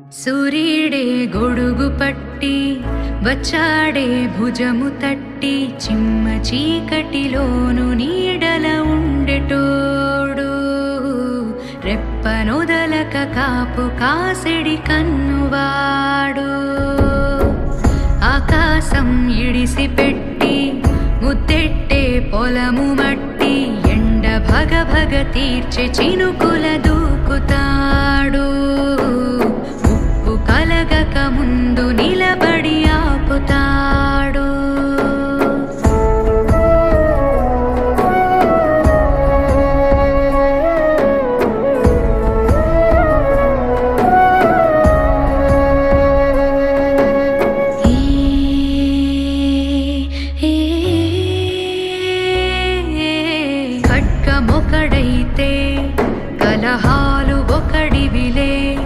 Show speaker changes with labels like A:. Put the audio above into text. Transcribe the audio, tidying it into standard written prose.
A: సూర్యుడే గొడుగు పట్టి వచ్చాడే భుజము తట్టి చిమ్మ చీకటిలోను నీడల ఉండెటోడు రెప్పనొదలక కాపు కాసెడి కన్నువాడు ఆకాశం ఇడిసిపెట్టి ముద్దెట్టే పొలము మట్టి ఎండ భగ భగ తీర్చే చినుకుల దూకుతాడు